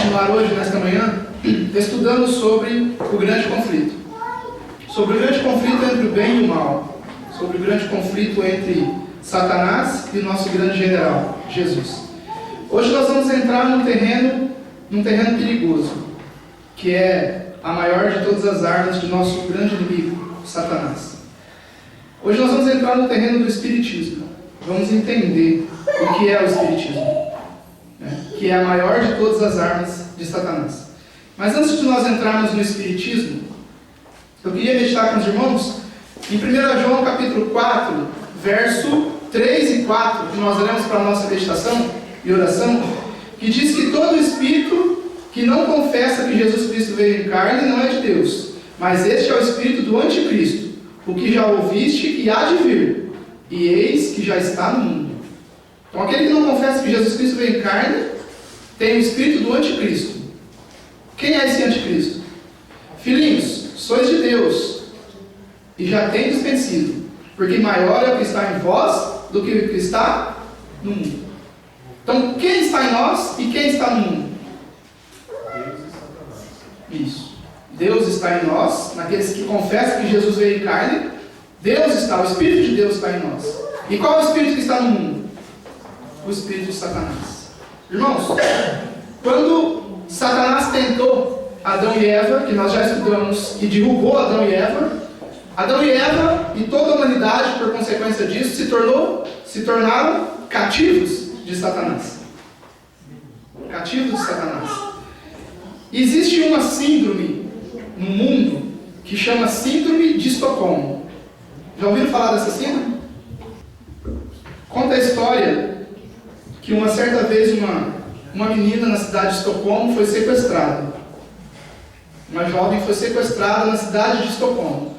continuar hoje, nesta manhã, estudando sobre o grande conflito. Sobre o grande conflito entre o bem e o mal. Sobre o grande conflito entre Satanás e o nosso grande general, Jesus. Hoje nós vamos entrar num terreno perigoso, que é a maior de todas as armas de nosso grande inimigo, Satanás. Hoje nós vamos entrar no terreno do Espiritismo. Vamos entender o que é o Espiritismo, que é a maior de todas as armas de Satanás. Mas antes de nós entrarmos no Espiritismo, eu queria meditar com os irmãos em 1 João capítulo 4, verso 3 e 4, que nós leremos para a nossa meditação e oração, que diz que todo espírito que não confessa que Jesus Cristo veio em carne não é de Deus, mas este é o espírito do anticristo, o que já ouviste e há de vir, e eis que já está no mundo. Então aquele que não confessa que Jesus Cristo veio em carne tem o espírito do anticristo. Quem é esse anticristo? Filhinhos, sois de Deus e já tendes vencido, porque maior é o que está em vós do que o que está no mundo. Então quem está em nós e quem está no mundo? Deus e Satanás. Isso. Deus está em nós, naqueles que confessam que Jesus veio em carne. Deus está, o Espírito de Deus está em nós. E qual é o Espírito que está no mundo? O Espírito de Satanás. Irmãos, quando Satanás tentou Adão e Eva, que nós já estudamos, e derrubou Adão e Eva e toda a humanidade, por consequência disso, se tornaram cativos de Satanás. Cativos de Satanás. Existe uma síndrome no mundo que chama Síndrome de Estocolmo. Já ouviram falar dessa síndrome? Conta a história que uma certa vez uma menina na cidade de Estocolmo foi sequestrada. Uma jovem foi sequestrada na cidade de Estocolmo.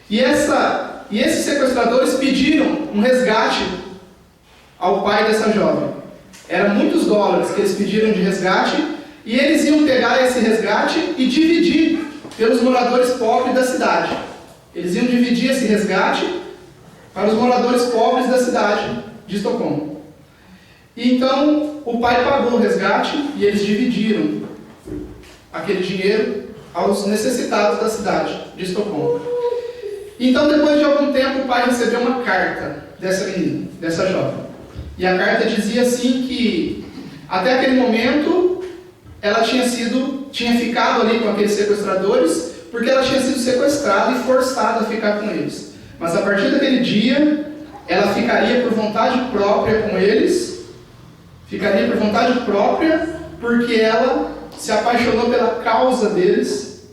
E esses sequestradores pediram um resgate ao pai dessa jovem. Eram muitos dólares que eles pediram de resgate, e eles iam pegar esse resgate e dividir pelos moradores pobres da cidade. Eles iam dividir esse resgate para os moradores pobres da cidade de Estocolmo. E então o pai pagou o resgate e eles dividiram aquele dinheiro aos necessitados da cidade de Estocolmo. Então, depois de algum tempo, o pai recebeu uma carta dessa menina, dessa jovem. E a carta dizia assim que até aquele momento ela tinha ficado ali com aqueles sequestradores porque ela tinha sido sequestrada e forçada a ficar com eles. Mas a partir daquele dia, ela ficaria por vontade própria com eles, ficaria por vontade própria porque ela se apaixonou pela causa deles,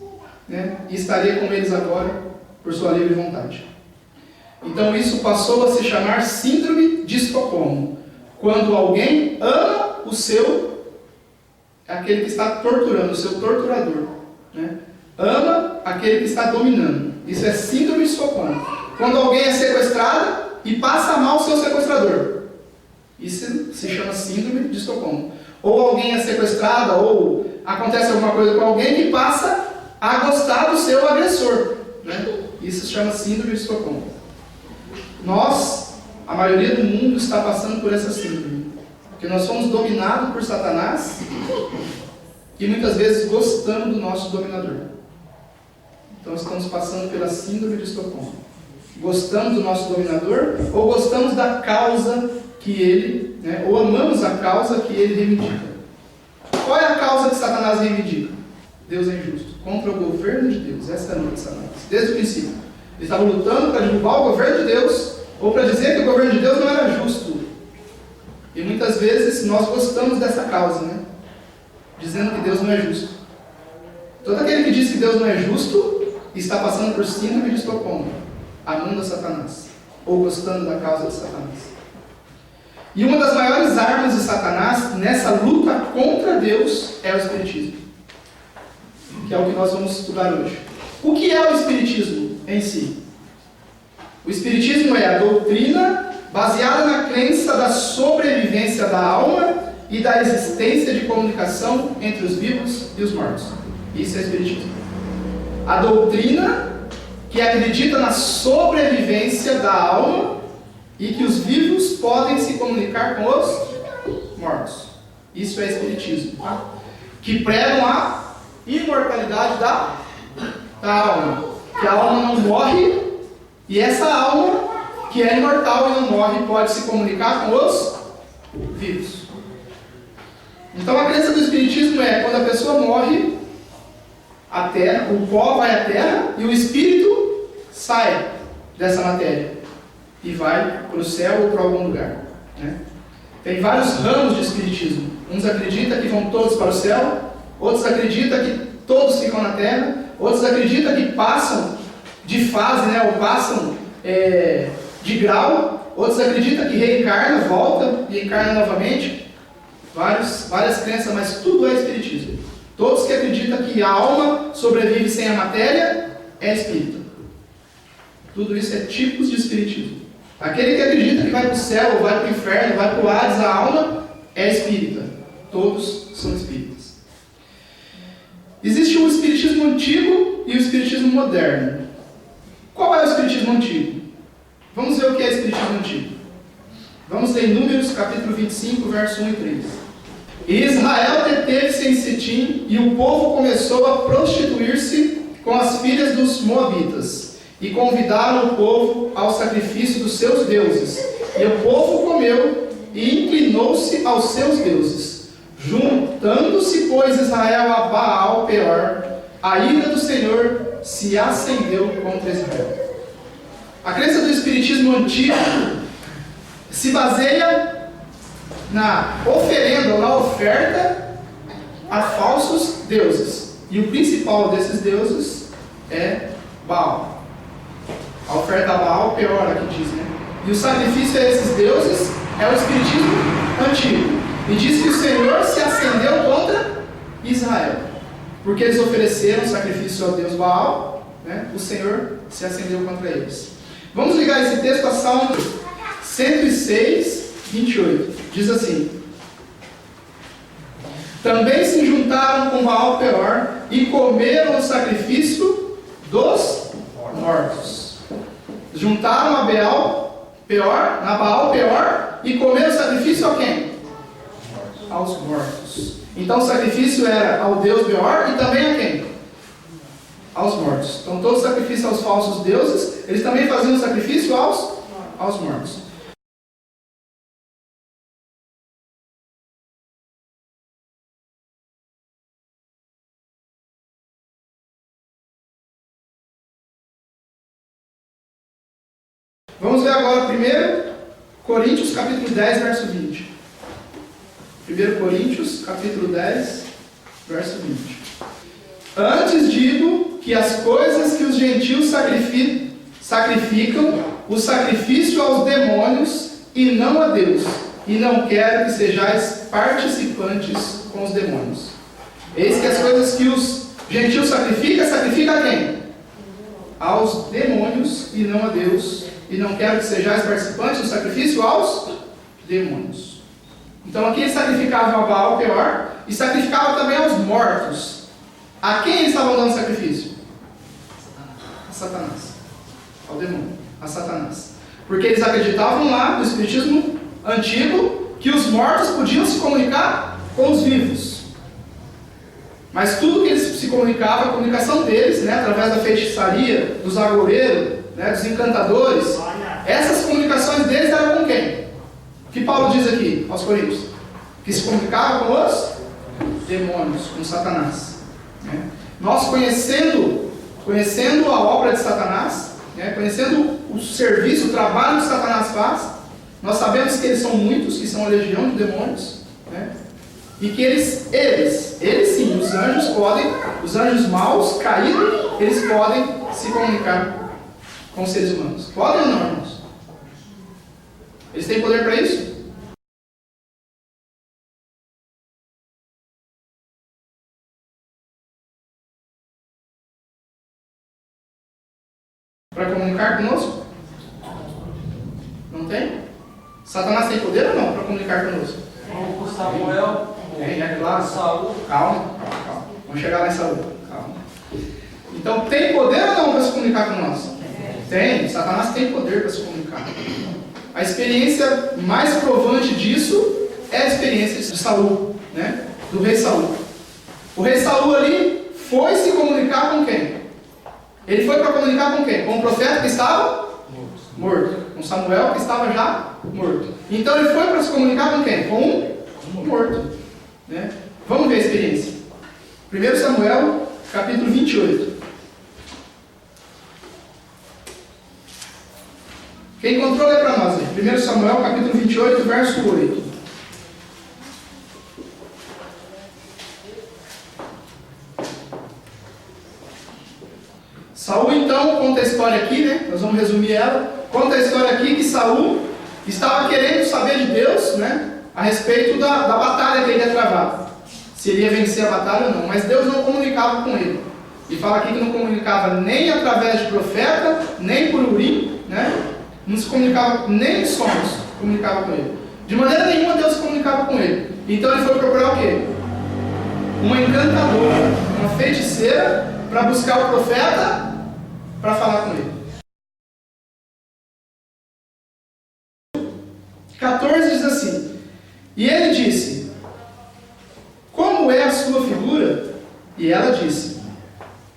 e estaria com eles agora por sua livre vontade. Então isso passou a se chamar Síndrome de Estocolmo. Quando alguém ama aquele que está torturando, o seu torturador. Ama aquele que está dominando. Isso é Síndrome de Estocolmo. Quando alguém é sequestrado e passa mal o seu sequestrador. Isso se chama Síndrome de Estocolmo. Ou alguém é sequestrado, ou acontece alguma coisa com alguém que passa a gostar do seu agressor. Isso se chama Síndrome de Estocolmo. A maioria do mundo está passando por essa síndrome. Porque nós somos dominados por Satanás e muitas vezes gostamos do nosso dominador. Então estamos passando pela Síndrome de Estocolmo. Gostamos do nosso dominador ou gostamos da causa que ele, ou amamos a causa que ele reivindica. Qual é a causa que Satanás reivindica? Deus é injusto. Contra o governo de Deus. Essa é a luta de Satanás. Desde o princípio. Ele estava lutando para derrubar o governo de Deus, ou para dizer que o governo de Deus não era justo. E muitas vezes nós gostamos dessa causa, dizendo que Deus não é justo. Todo aquele que diz que Deus não é justo está passando por Síndrome de Estocolmo, amando a Satanás, ou gostando da causa de Satanás. E uma das maiores armas de Satanás nessa luta contra Deus é o Espiritismo, que é o que nós vamos estudar hoje. O que é o Espiritismo em si? O Espiritismo é a doutrina baseada na crença da sobrevivência da alma e da existência de comunicação entre os vivos e os mortos. Isso é Espiritismo. A doutrina que acredita na sobrevivência da alma e que os vivos podem se comunicar com os mortos. Isso é Espiritismo. que pregam a imortalidade da alma. Que a alma não morre, e essa alma, que é imortal e não morre, pode se comunicar com os vivos. Então a crença do Espiritismo é quando a pessoa morre, a terra, o pó vai à terra e o espírito sai dessa matéria e vai para o céu ou para algum lugar, né? Tem vários ramos de Espiritismo. Uns acreditam que vão todos para o céu, outros acreditam que todos ficam na terra, outros acreditam que passam de fase, né? Ou passam de grau, outros acreditam que reencarna, volta e encarna novamente. Várias crenças, mas tudo é Espiritismo. Todos que acreditam que a alma sobrevive sem a matéria é espírita. Tudo isso é tipos de Espiritismo. Aquele que acredita que vai para o céu, ou vai para o inferno, vai para o Hades, a alma é espírita. Todos são espíritas. Existe o Espiritismo antigo e o Espiritismo moderno. Qual é o Espiritismo antigo? Vamos ver o que é Espiritismo antigo. Vamos ler Números, capítulo 25, verso 1 e 3. Israel deteve-se em Sitim, e o povo começou a prostituir-se com as filhas dos moabitas, e convidaram o povo ao sacrifício dos seus deuses. E o povo comeu e inclinou-se aos seus deuses. Juntando-se, pois, Israel a Baal Peor, a ira do Senhor se acendeu contra Israel. A crença do Espiritismo antigo se baseia na oferenda ou na oferta a falsos deuses. E o principal desses deuses é Baal. A oferta a Baal, Peor, aqui diz, né? E o sacrifício a esses deuses é o Espiritismo antigo. E diz que o Senhor se acendeu contra Israel. Porque eles ofereceram sacrifício ao Deus Baal, né? O Senhor se acendeu contra eles. Vamos ligar esse texto a Salmo 106, 28. Diz assim: também se juntaram com Baal Peor e comeram o sacrifício dos mortos. Juntaram a Baal Peor e comeram o sacrifício a quem? Aos mortos. Então o sacrifício era ao Deus Peor e também a quem? Aos mortos. Então todo sacrifício aos falsos deuses, eles também faziam sacrifício aos mortos. Vamos ver agora 1 Coríntios capítulo 10, verso 20. 1 Coríntios capítulo 10, verso 20. Antes digo que as coisas que os gentios sacrificam, o sacrifício aos demônios e não a Deus, e não quero que sejais participantes com os demônios. Eis que as coisas que os gentios sacrifica a quem? Aos demônios e não a Deus. E não quero que sejais participantes do sacrifício aos demônios. Então aqui eles sacrificavam a Baal Peor e sacrificavam também aos mortos. A quem eles estavam dando sacrifício? A Satanás. Ao demônio. A Satanás. Porque eles acreditavam lá, no Espiritismo antigo, que os mortos podiam se comunicar com os vivos. Mas tudo que eles se comunicavam, a comunicação deles, né, através da feitiçaria, dos agoureiros, né, dos encantadores, essas comunicações deles eram com quem? O que Paulo diz aqui aos Coríntios? Que se comunicava com os demônios, com Satanás, né? Nós conhecendo a obra de Satanás, né, conhecendo o serviço, o trabalho que Satanás faz, nós sabemos que eles são muitos, que são uma legião de demônios, né? E que eles sim, os anjos maus, caídos, eles podem se comunicar com os seres humanos. Podem ou não, irmãos? Eles têm poder para isso? Para comunicar conosco? Não tem? Satanás tem poder ou não para comunicar conosco? O Samuel, Tem, é claro. Saul. Calma. Vamos chegar lá em Saul. Calma. Então, tem poder ou não para se comunicar com nós? Tem. Satanás tem poder para se comunicar. A experiência mais provante disso é a experiência de Saul, né? Do rei Saul. O rei Saul ali foi se comunicar com quem? Ele foi para comunicar com quem? Com o profeta que estava morto. Com Samuel que estava já morto. Então ele foi para se comunicar com quem? Com um morto. Né? Vamos ver a experiência. 1 Samuel, capítulo 28. Quem encontrou, lê para nós. 1 Samuel, capítulo 28, verso 8. Saul, então, conta a história aqui, né? Nós vamos resumir ela. Conta a história aqui que Saul estava querendo saber de Deus, né? A respeito da batalha que ele ia travar. Se ele ia vencer a batalha ou não. Mas Deus não comunicava com ele. E fala aqui que não comunicava nem através de profeta, nem por Urim, né? Não se comunicava nem em sonhos, comunicava com ele. De maneira nenhuma Deus se comunicava com ele. Então ele foi procurar o quê? Uma encantadora, uma feiticeira, para buscar o profeta, para falar com ele. 14 diz assim: e ele disse: como é a sua figura? E ela disse: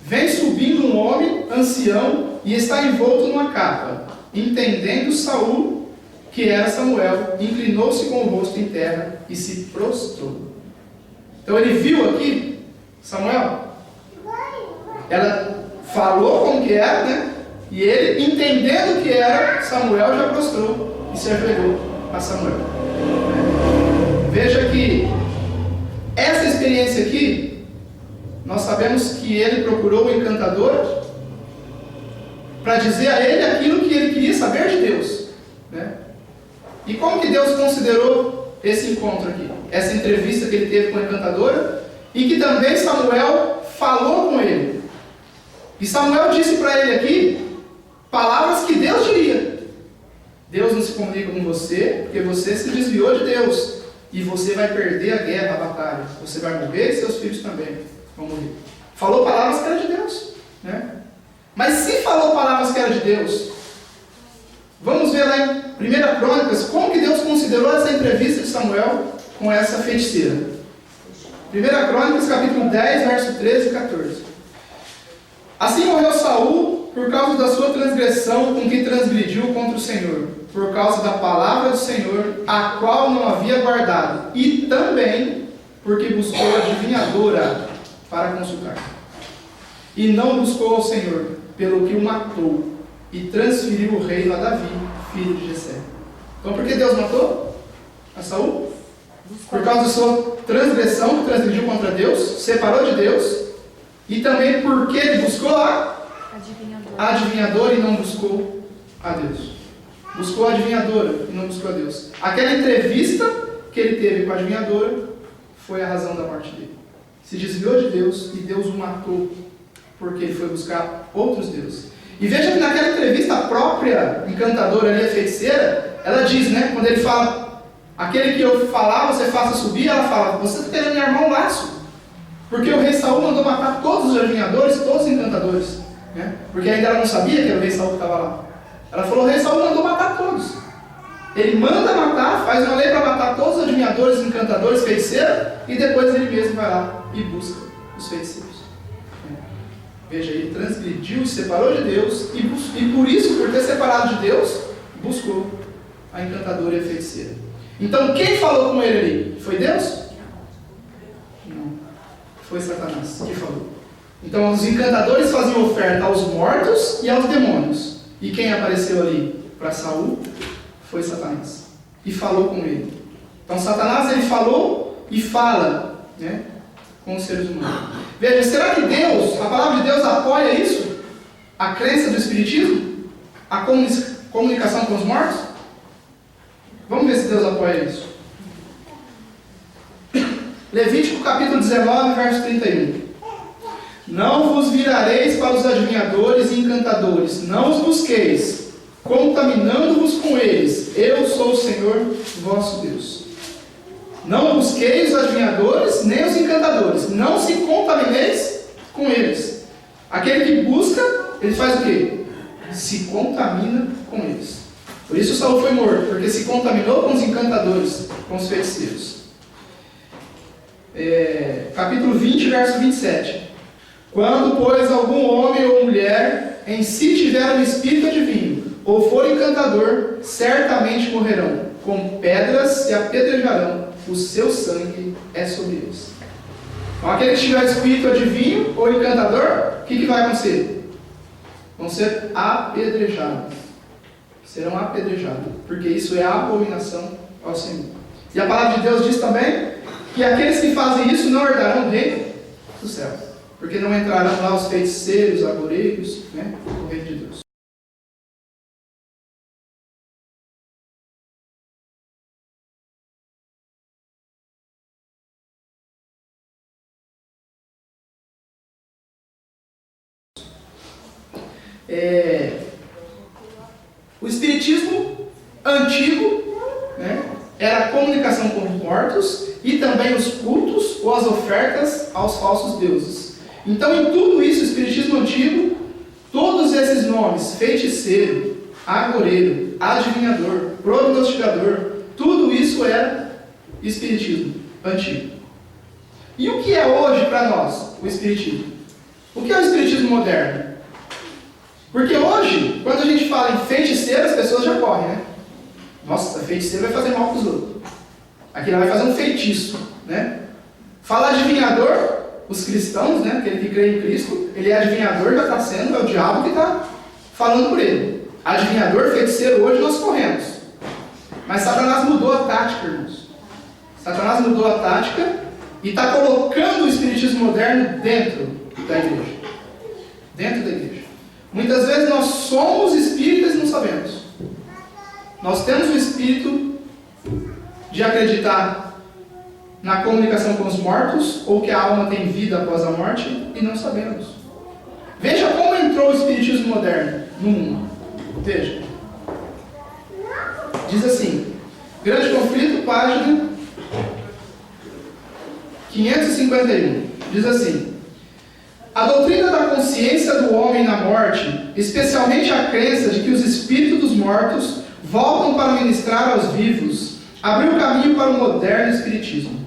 vem subindo um homem ancião e está envolto numa capa. Entendendo Saul que era Samuel, inclinou-se com o rosto em terra e se prostrou. Então ele viu aqui Samuel. Ela falou como que era, né? E ele, entendendo que era Samuel, já prostrou e se ajoelhou a Samuel. Veja que essa experiência aqui, nós sabemos que ele procurou o encantador para dizer a ele aquilo que ele queria saber de Deus, né? E como que Deus considerou esse encontro aqui? Essa entrevista que ele teve com a encantadora, e que também Samuel falou com ele. E Samuel disse para ele aqui palavras que Deus diria. Deus não se comunica com você porque você se desviou de Deus. E você vai perder a guerra, a batalha. Você vai morrer e seus filhos também vão morrer. Falou palavras que eram de Deus, né? Mas se falou palavras que eram de Deus, vamos ver lá em 1 Crônicas como que Deus considerou essa entrevista de Samuel com essa feiticeira. 1 Crônicas, capítulo 10, verso 13 e 14. Assim morreu Saul por causa da sua transgressão com que transgrediu contra o Senhor, por causa da palavra do Senhor, a qual não havia guardado, e também porque buscou a adivinhadora para consultar. E não buscou ao Senhor, pelo que o matou, e transferiu o reino a Davi, filho de Jessé. Então por que Deus matou a Saul? Por causa da sua transgressão, que transgrediu contra Deus, separou de Deus, e também porque ele buscou a adivinhadora e não buscou a Deus. Buscou a adivinhadora e não buscou a Deus. Aquela entrevista que ele teve com a adivinhadora foi a razão da morte dele. Se desviou de Deus e Deus o matou porque ele foi buscar outros deuses. E veja que naquela entrevista a própria encantadora ali, a feiticeira, ela diz, né, quando ele fala, aquele que eu falar, você faça subir, ela fala, você está querendo me armar um laço. Porque o rei Saul mandou matar todos os adivinhadores, todos os encantadores. Né? Porque ainda ela não sabia que era o rei Saul que estava lá. Ela falou, o rei Saul mandou matar todos. Ele manda matar, faz uma lei para matar todos os adivinhadores, encantadores, feiticeiros, e depois ele mesmo vai lá e busca os feiticeiros. Veja, ele transgrediu e separou de Deus, e por isso, por ter separado de Deus, buscou a encantadora e a feiticeira. Então, quem falou com ele ali? Foi Deus? Não. Foi Satanás que falou. Então, os encantadores faziam oferta aos mortos e aos demônios. E quem apareceu ali para Saul foi Satanás. E falou com ele. Então, Satanás, ele falou e fala, né, com os seres humanos. Veja, será que Deus, a palavra de Deus apoia isso? A crença do Espiritismo? A comunicação com os mortos? Vamos ver se Deus apoia isso. Levítico capítulo 19, verso 31. Não vos virareis para os adivinhadores e encantadores, não os busqueis, contaminando-vos com eles. Eu sou o Senhor vosso Deus. Não busqueis os adivinhadores, nem os encantadores. Não se contamineis com eles. Aquele que busca, ele faz o quê? Se contamina com eles. Por isso Saul foi morto, porque se contaminou com os encantadores, com os feiticeiros. capítulo 20, verso 27. Quando, pois, algum homem ou mulher em si tiver um espírito adivinho, ou for encantador, certamente morrerão, com pedras se apedrejarão, o seu sangue é sobre eles. Então, aquele que tiver espírito adivinho ou encantador, o que vai acontecer? Vão ser apedrejados. Serão apedrejados, porque isso é abominação ao Senhor. E a palavra de Deus diz também que aqueles que fazem isso não herdarão o reino do céu, porque não entrarão lá os feiticeiros, agoreiros, né, no reino de Deus. O espiritismo antigo, né, era a comunicação com os mortos e também os cultos ou as ofertas aos falsos deuses. Então, em tudo isso, o espiritismo antigo, todos esses nomes, feiticeiro, agoreiro, adivinhador, prognosticador, tudo isso era espiritismo antigo. E o que é hoje para nós o espiritismo? O que é o espiritismo moderno? Porque hoje, quando a gente fala em feiticeiro, as pessoas já correm, né? Nossa, feiticeiro vai fazer mal para os outros. Aqui ela vai fazer um feitiço, né? Fala adivinhador, os cristãos, né? Aquele que crê em Cristo, ele é adivinhador, já está sendo, é o diabo que está falando por ele. Adivinhador, feiticeiro, hoje nós corremos. Mas Satanás mudou a tática, irmãos. Satanás mudou a tática e está colocando o espiritismo moderno dentro da igreja. Dentro da igreja. Muitas vezes nós somos espíritas e não sabemos. Nós temos o espírito de acreditar na comunicação com os mortos, ou que a alma tem vida após a morte, e não sabemos. Veja como entrou o espiritismo moderno no mundo. Veja. Diz assim, Grande Conflito, página 551. Diz assim: a doutrina da consciência do homem na morte, especialmente a crença de que os espíritos dos mortos voltam para ministrar aos vivos, abriu caminho para o moderno espiritismo.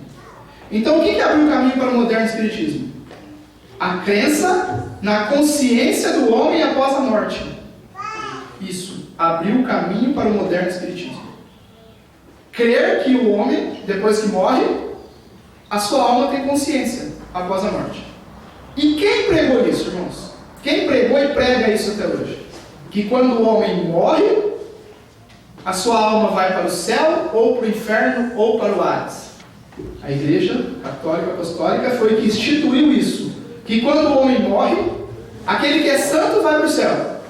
Então, o que abriu caminho para o moderno espiritismo? A crença na consciência do homem após a morte. Isso, abriu caminho para o moderno espiritismo. Crer que o homem, depois que morre, a sua alma tem consciência após a morte. E quem pregou isso, irmãos? Quem pregou e prega isso até hoje? Que quando o homem morre, a sua alma vai para o céu, ou para o inferno, ou para o Hades. A Igreja Católica Apostólica foi que instituiu isso. Que quando o homem morre, aquele que é santo vai para o céu.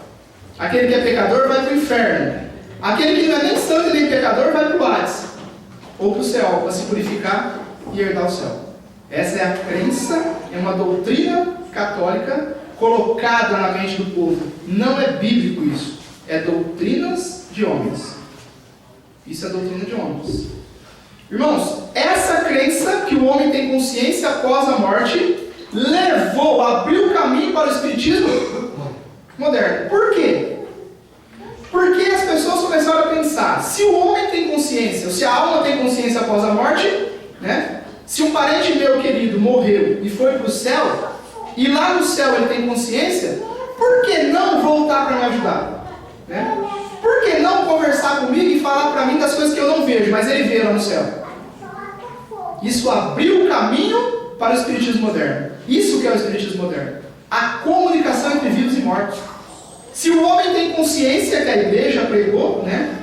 Aquele que é pecador vai para o inferno. Aquele que não é nem santo nem pecador vai para o Hades. Ou para o céu, para se purificar e herdar o céu. Essa é a crença, é uma doutrina católica colocada na mente do povo. Não é bíblico isso. É doutrinas de homens. Isso é doutrina de homens. Irmãos, essa crença que o homem tem consciência após a morte abriu caminho para o espiritismo moderno. Por quê? Porque as pessoas começaram a pensar, se o homem tem consciência, ou se a alma tem consciência após a morte, né? Se um parente meu querido morreu e foi para o céu, e lá no céu ele tem consciência, por que não voltar para me ajudar? Né? Por que não conversar comigo e falar para mim das coisas que eu não vejo, mas ele vê lá no céu? Isso abriu o caminho para o espiritismo moderno. Isso que é o espiritismo moderno. A comunicação entre vivos e mortos. Se o homem tem consciência que a igreja pregou, né?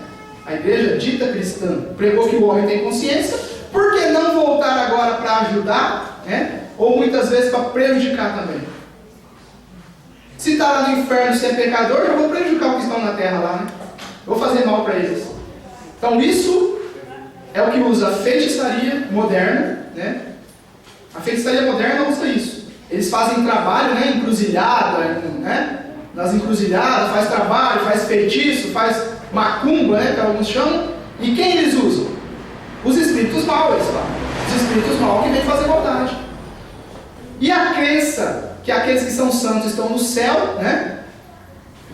A igreja dita cristã pregou que o homem tem consciência, por que não voltar agora para ajudar, né? Ou muitas vezes para prejudicar também? Se está lá no inferno, se é pecador, eu vou prejudicar os que estão na terra lá, né? Vou fazer mal para eles. Então isso é o que usa a feitiçaria moderna, né? A feitiçaria moderna usa isso. Eles fazem trabalho, né? Encruzilhada, né? Nas encruzilhadas, faz trabalho, faz feitiço, faz macumba, né? Que alguns chamam. E quem eles usam? Os espíritos maus, eles falam. Os espíritos maus que vêm fazer maldade. E a crença que aqueles que são santos estão no céu, né?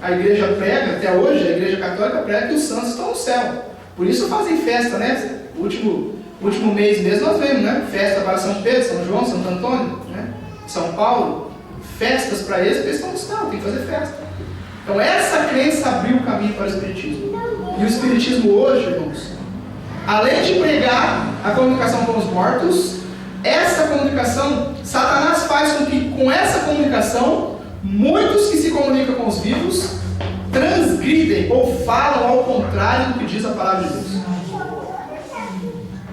A igreja prega, até hoje, a igreja católica prega que os santos estão no céu. Por isso fazem festa, né? O Último mês mesmo nós vemos, né? Festa para São Pedro, São João, Santo Antônio, né? São Paulo. Festas para eles, porque eles estão no céu, tem que fazer festa. Então essa crença abriu o caminho para o Espiritismo. E o Espiritismo hoje, irmãos, além de pregar a comunicação com os mortos, essa comunicação, Satanás faz com que com essa comunicação, muitos que se comunicam com os vivos, transgridem ou falam ao contrário do que diz a palavra de Deus.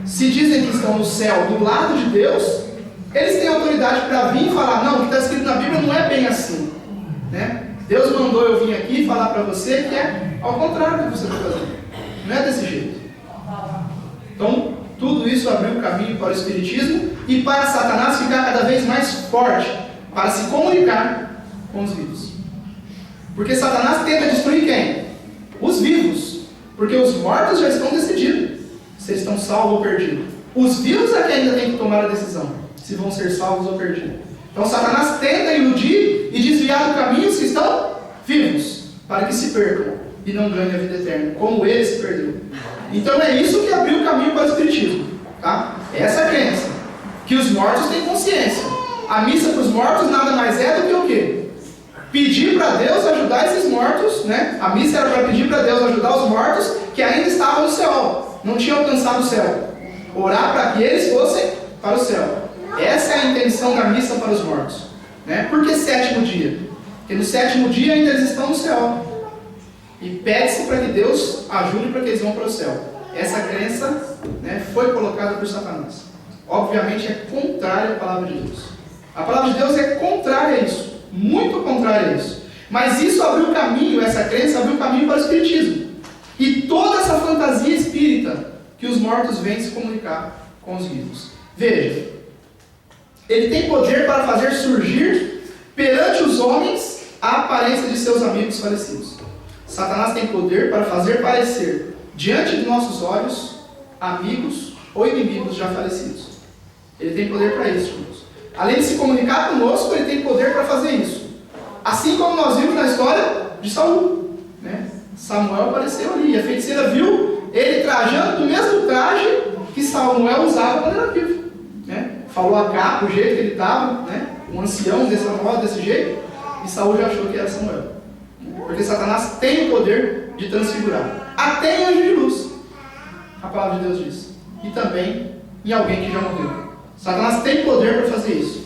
Se dizem que estão no céu do lado de Deus, eles têm autoridade para vir e falar, não, o que está escrito na Bíblia não é bem assim, né? Deus mandou eu vir aqui falar para você que é ao contrário do que você está fazendo. Não é desse jeito. Então, tudo isso abriu o caminho para o Espiritismo e para Satanás ficar cada vez mais forte, para se comunicar com os vivos. Porque Satanás tenta destruir quem? Os vivos. Porque os mortos já estão decididos se eles estão salvos ou perdidos. Os vivos é que ainda tem que tomar a decisão se vão ser salvos ou perdidos. Então Satanás tenta iludir e desviar do caminho os que estão vivos, para que se percam e não ganhem a vida eterna, como ele se perdeu. Então é isso que abriu o caminho para o Espiritismo, tá? Essa crença, que os mortos têm consciência. A missa para os mortos nada mais é do que o quê? Pedir para Deus ajudar esses mortos, né? A missa era para pedir para Deus ajudar os mortos que ainda estavam no céu, não tinham alcançado o céu. Orar para que eles fossem para o céu. Essa é a intenção da missa para os mortos, né? Por que sétimo dia? Porque no sétimo dia ainda eles estão no céu. E pede-se para que Deus ajude para que eles vão para o céu. Essa crença, né, foi colocada por Satanás. Obviamente é contrária à palavra de Deus. A palavra de Deus é contrária a isso. Muito contrária a isso. Mas isso abriu o caminho, essa crença abriu o caminho para o Espiritismo. E toda essa fantasia espírita que os mortos vêm se comunicar com os vivos. Veja, ele tem poder para fazer surgir perante os homens a aparência de seus amigos falecidos. Satanás tem poder para fazer parecer diante de nossos olhos amigos ou inimigos já falecidos. Ele tem poder para isso, irmãos. Além de se comunicar conosco, ele tem poder para fazer isso. Assim como nós vimos na história de Saul, né? Samuel apareceu ali, e a feiticeira viu ele trajando do mesmo traje que Samuel usava quando era vivo, né? Falou a capa, o jeito que ele estava, né? Um ancião desse jeito, e Saul já achou que era Samuel. Porque Satanás tem o poder de transfigurar. Até em anjo de luz, a palavra de Deus diz. E também em alguém que já morreu. Satanás tem poder para fazer isso.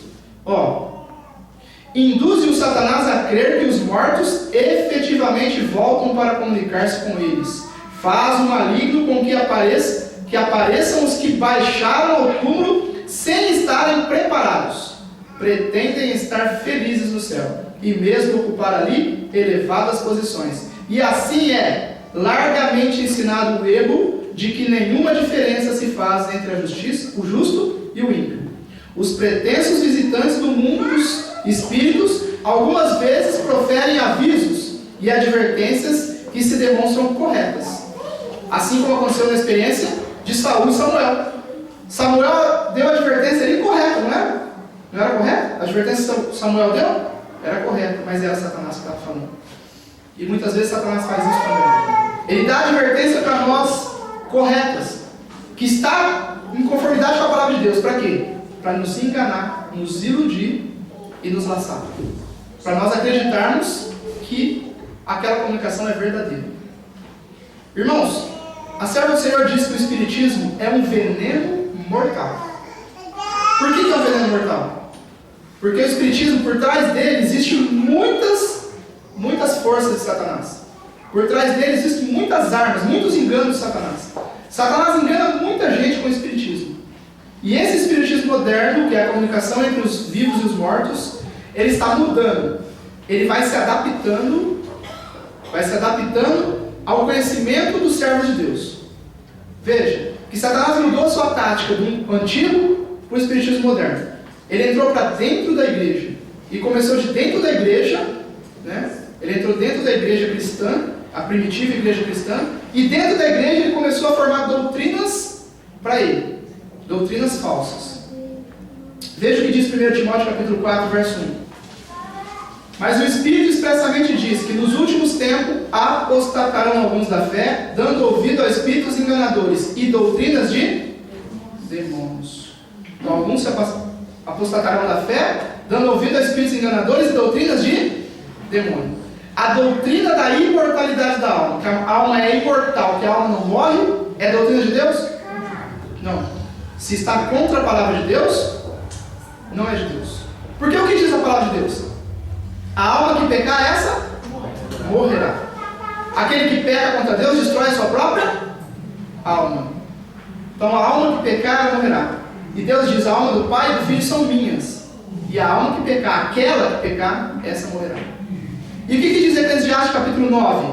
Induze o Satanás a crer que os mortos efetivamente voltam para comunicar-se com eles. Faz o maligno com que apareçam os que baixaram ao túmulo sem estarem preparados. Pretendem estar felizes no céu e mesmo ocupar ali elevadas posições. E assim é largamente ensinado o erro de que nenhuma diferença se faz entre a justiça, o justo e o ímpio. Os pretensos visitantes do mundo dos espíritos algumas vezes proferem avisos e advertências que se demonstram corretas. Assim como aconteceu na experiência de Saul e Samuel. Samuel deu a advertência ali correta, não era? Não era correta? A advertência que Samuel deu era correta, mas era Satanás que estava falando. E muitas vezes Satanás faz isso também. Ele dá advertência para nós corretas, que está em conformidade com a palavra de Deus. Para quê? Para nos enganar, nos iludir e nos laçar. Para nós acreditarmos que aquela comunicação é verdadeira. Irmãos, a serva do Senhor diz que o Espiritismo é um veneno mortal. Por que é um veneno mortal? Porque o Espiritismo, por trás dele, existem muitas forças de Satanás. Por trás dele existem muitas armas, muitos enganos de Satanás. Satanás engana muita gente com o Espiritismo. E esse Espiritismo moderno, que é a comunicação entre os vivos e os mortos, ele está mudando. Ele vai se adaptando ao conhecimento dos servos de Deus. Veja, que Satanás mudou sua tática do antigo para o Espiritismo moderno. Ele entrou para dentro da igreja e começou de dentro da igreja, né? Ele entrou dentro da igreja cristã, a primitiva igreja cristã, e dentro da igreja ele começou a formar doutrinas para ele, doutrinas falsas. Veja o que diz 1 Timóteo capítulo 4, verso 1. Mas o Espírito expressamente diz que nos últimos tempos apostatarão alguns da fé, dando ouvido a espíritos enganadores e doutrinas de demônios. Então alguns se apostatarão da fé, dando ouvido a espíritos enganadores e doutrinas de demônio. A doutrina da imortalidade da alma, que a alma é imortal, que a alma não morre, é doutrina de Deus? Não. Se está contra a palavra de Deus, não é de Deus. Porque o que diz a palavra de Deus? A alma que pecar, essa morrerá. Aquele que peca contra Deus destrói a sua própria alma. Então a alma que pecar, morrerá. E Deus diz: a alma do Pai e do Filho são minhas. E a alma que pecar, aquela que pecar, essa morrerá. E o que diz Eclesiastes capítulo 9,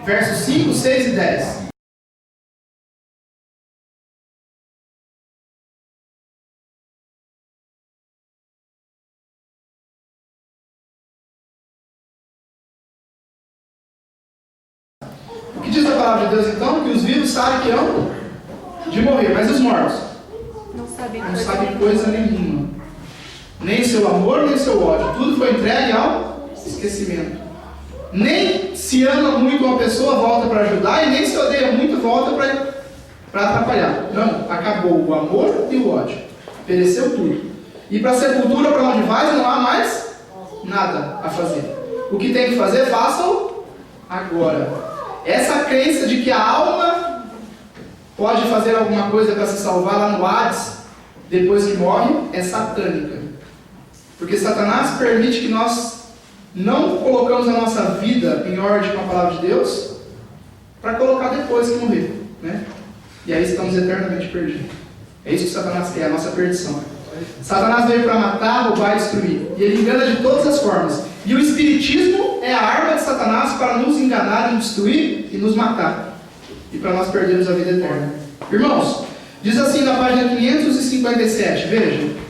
versos 5, 6 e 10? O que diz a palavra de Deus então? Que os vivos sabem que hão de morrer, mas os mortos não sabem coisa nenhuma. Nem seu amor, nem seu ódio. Tudo foi entregue ao esquecimento. Nem se ama muito uma pessoa, volta para ajudar, e nem se odeia muito, volta para atrapalhar. Não, acabou o amor e o ódio. Pereceu tudo. E para a sepultura, para onde vai, não há mais nada a fazer. O que tem que fazer, façam agora. Essa crença de que a alma pode fazer alguma coisa para se salvar lá no Hades, depois que morre, é satânica. Porque Satanás permite que nós não colocamos a nossa vida em ordem com a palavra de Deus para colocar depois que morrer, né? E aí estamos eternamente perdidos. É isso que Satanás quer, a nossa perdição. Satanás veio para matar, roubar e destruir. E ele engana de todas as formas. E o Espiritismo é a arma de Satanás para nos enganar, nos destruir e nos matar. E para nós perdermos a vida eterna. Irmãos, diz assim na página 557, veja.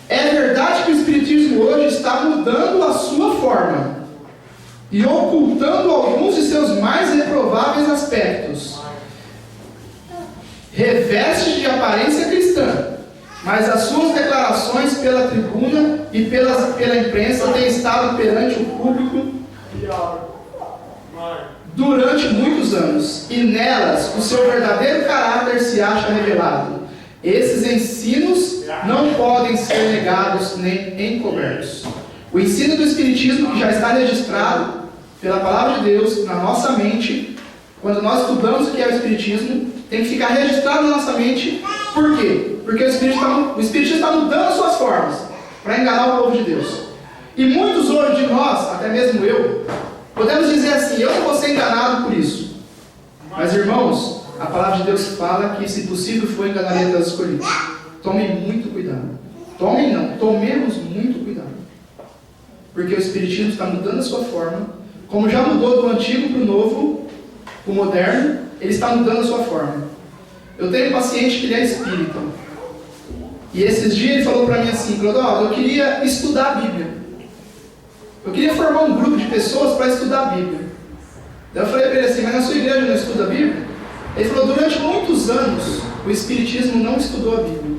É verdade que o Espiritismo hoje está mudando a sua forma e ocultando alguns de seus mais reprováveis aspectos. Reveste de aparência cristã, mas as suas declarações pela tribuna e pela imprensa têm estado perante o público durante muitos anos, e nelas o seu verdadeiro caráter se acha revelado. Esses ensinos não podem ser negados nem encobertos. O ensino do Espiritismo, que já está registrado pela Palavra de Deus na nossa mente, quando nós estudamos o que é o Espiritismo, tem que ficar registrado na nossa mente. Por quê? Porque o Espiritismo está mudando as suas formas para enganar o povo de Deus. E muitos hoje de nós, até mesmo eu, podemos dizer assim: eu não vou ser enganado por isso. Mas irmãos, a palavra de Deus fala que, se possível, for enganaria até os escolhidos. Tomem muito cuidado. Tomemos muito cuidado. Porque o Espiritismo está mudando a sua forma. Como já mudou do antigo para o novo, o moderno, ele está mudando a sua forma. Eu tenho um paciente que ele é espírita. E esses dias ele falou para mim assim: Clodoaldo, eu queria estudar a Bíblia. Eu queria formar um grupo de pessoas para estudar a Bíblia. Daí eu falei para ele assim: mas na sua igreja não estuda a Bíblia? Ele falou: durante muitos anos o Espiritismo não estudou a Bíblia.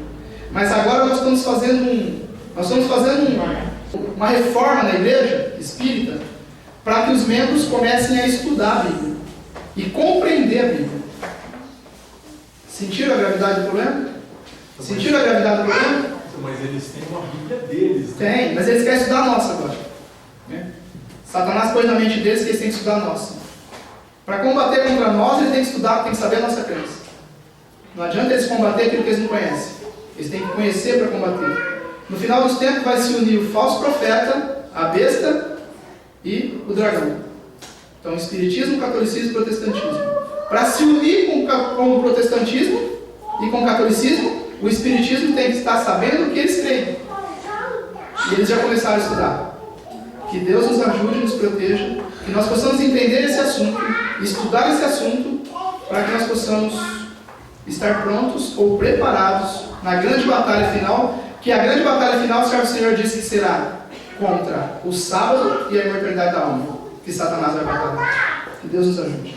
Mas agora nós estamos fazendo uma reforma na igreja espírita para que os membros comecem a estudar a Bíblia e compreender a Bíblia. Sentiram a gravidade do problema? Sentiram a gravidade do problema? Mas eles têm uma Bíblia deles. Tem, mas eles querem estudar a nossa agora. Né? Satanás põe na mente deles que eles têm que estudar a nossa. Para combater contra nós, eles têm que estudar, têm que saber a nossa crença. Não adianta eles combater aquilo que eles não conhecem. Eles têm que conhecer para combater. No final dos tempos vai se unir o falso profeta, a besta e o dragão. Então, Espiritismo, Catolicismo e Protestantismo. Para se unir com o Protestantismo e com o Catolicismo, o Espiritismo tem que estar sabendo o que eles creem. E eles já começaram a estudar. Que Deus nos ajude e nos proteja, que nós possamos entender esse assunto, estudar esse assunto, para que nós possamos estar prontos ou preparados na grande batalha final, que a grande batalha final, o Senhor disse que será contra o sábado e a imortalidade da alma, que Satanás vai batalhar. Que Deus nos ajude.